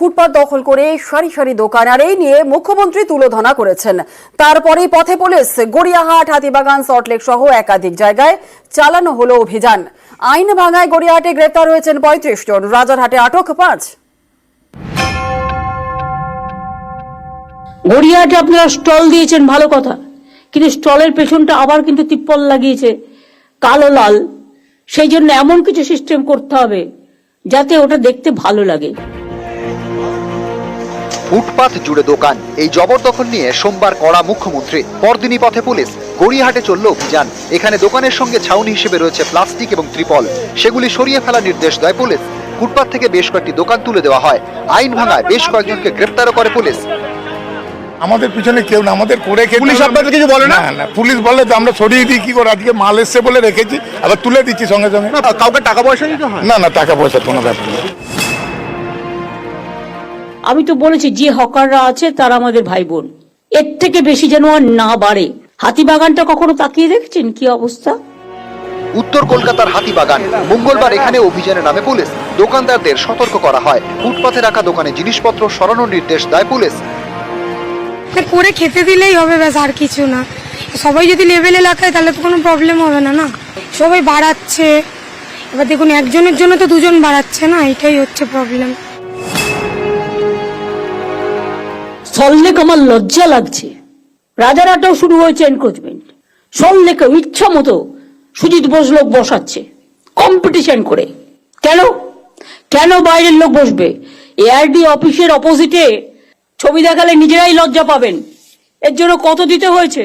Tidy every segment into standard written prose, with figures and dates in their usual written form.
ফুটপাত দখল করে সারি সারি দোকান, আর এই নিয়ে মুখ্যমন্ত্রী তুলোধনা করেছেন। তারপরেই পথে পুলিশ। গড়িয়াহাট, হাতিবাগান, সল্টলেক সহ একাধিক জায়গায় চালানো হলো অভিযান। আইন ভাঙায় গড়িয়াহাটে গ্রেপ্তার হয়েছেন ৩৫ জন, রাজারহাটে আটক ৫। গড়িয়াহাটে আপনারা স্টল দিয়েছেন, ভালো কথা, কিন্তু স্টলের পেছনটা আবার কিন্তু তিপ্পল লাগিয়েছে কালো লাল। সেই জন্য এমন কিছু সিস্টেম করতে হবে যাতে ওটা দেখতে ভালো লাগে। ফুটপাত জুড়ে দোকান, এই জবরদখল নিয়ে সোমবার কড়া মুখ্যমন্ত্রী। পরদিনই পথে পুলিশ। গড়িয়াহাটে চলল অভিযান। এখানে দোকানের সঙ্গে ছাউনি হিসেবে রয়েছে প্লাস্টিক এবং ত্রিপল, সেগুলি সরিয়ে ফেলার নির্দেশ দেয় পুলিশ। ফুটপাত থেকে বেশ কয়েকটি দোকান তুলে দেওয়া হয়। আইন ভাঙায় বেশ কয়েকজনকে গ্রেপ্তারও করে পুলিশ। আমাদের পিছনে কেউ না, আমাদের করে পুলিশ আপনাদের কিছু বলে না? না, পুলিশ বলে তো আমরা সরিয়ে দিই। কি করে আজকে মাল এসছে বলে রেখেছি, আবার তুলে দিচ্ছি সঙ্গে সঙ্গে। কাউকে টাকা পয়সা দিতে হয় না, টাকা পয়সা কোনো ব্যাপার না। আমি তো বলেছি যে হকাররা আছে তারা আমাদের ভাই বোন, এর থেকে বেশি যেন আর না বাড়ে। হাতিবাগানটা কখনো তাকিয়ে দেখছেন কি অবস্থা? উত্তর কলকাতার হাতিবাগান। মঙ্গলবার এখানে অভিযানে নামে পুলিশ। দোকানদারদের সতর্ক করা হয়। ফুটপাতে রাখা দোকানে জিনিসপত্র সরানোর নির্দেশ দেয় পুলিশ। করে খেতে দিলেই হবে, ব্যাস, আর কিছু না। সবাই যদি লেভেলে লাগায় তাহলে তো কোনো প্রবলেম হবে না। না, সবাই বাড়াচ্ছে, এবার দেখুন একজনের জন্য তো দুজন বাড়াচ্ছে না, এটাই হচ্ছে প্রবলেম। সল্টলেক আমার লজ্জা লাগছে। রাজারহাটেও শুরু হয়েছে এনক্রোচমেন্ট। সল্টলেকেও ইচ্ছা মতো সুজিত বোস লোক বসাচ্ছে কম্পিটিশন করে। কেন বাইরের লোক বসবে? এআরডি অফিসের অপোজিটে ছবি দেখালে নিজেরাই লজ্জা পাবেন। এর জন্য কত দিতে হয়েছে?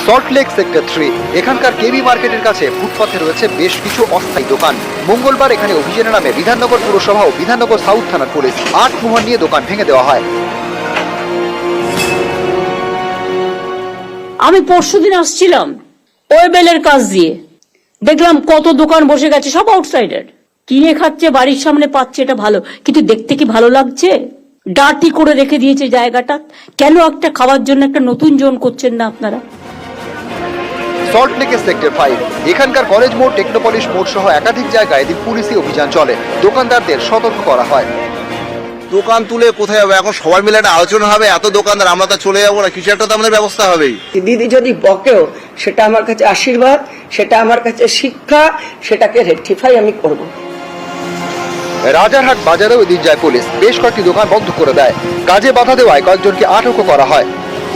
সল্টলেক সেক্টর 3 এখানকার কেবি মার্কেটের কাছে ফুটপাথে রয়েছে বেশ কিছু অস্থায়ী দোকান। মঙ্গলবার এখানে অভিযানে নামে বিধাননগর পুরসভা ও বিধাননগর সাউথ থানার পুলিশ। ৮ মোহর নিয়ে দোকান ভেঙে দেওয়া হয়। আমি পরশুদিন আসছিলাম ওয়েবেলের কাজ দিয়ে, দেখলাম কত দোকান বসে গেছে, সব আউটসাইডার। কিনে খাচ্ছে, বাড়ির সামনে পাচ্ছে, এটা ভালো, কিন্তু দেখতে কি ভালো লাগছে? ডার্টি করে রেখে দিয়েছে জায়গাটা। কেন একটা খাওয়ার জন্য একটা নতুন জোন করছেন না আপনারা? সল্টলেকের সেক্টর 5 এখানকার কলেজ মোড়, টেকনোপলিশ মোড় সহ একাধিক জায়গায় এদিন পুলিশি অভিযান চলে। দোকানদারদের সতর্ক করা হয়। দোকান তুলে কোথায় হবে? এখন সবাই মিলে একটা আলোচনা হবে। এত দোকানদার, আমরা তো চলে যাবো না, কিছু একটা তো আমাদের ব্যবস্থা হবেই। দিদি যদি বকেও সেটা আমার কাছে আশীর্বাদ, সেটা আমার কাছে শিক্ষা, সেটাকে রেকটিফাই আমি করব। রাজারহাট বাজারেও এদিন যায় পুলিশ। বেশ কয়েকটি দোকান বন্ধ করে দেয়। কাজে বাধা দেওয়ায় কয়েকজনকে আটকও করা হয়।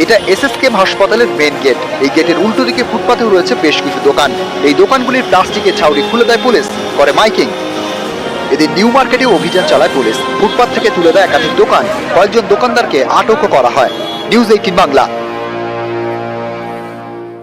এটা এসএসকেএম হাসপাতালের মেন গেট। এই গেটের উল্টো দিকে ফুটপাতেও রয়েছে বেশ কিছু দোকান। এই দোকানগুলির প্লাস্টিকের ছাউনি খুলে দেয় পুলিশ, করে মাইকিং। এদিন নিউ মার্কেটেও অভিযান চালায় পুলিশ। ফুটপাত থেকে তুলে দেয় একাধিক দোকান। কয়েকজন দোকানদারকে আটকও করা হয়। নিউজ 18 বাংলা।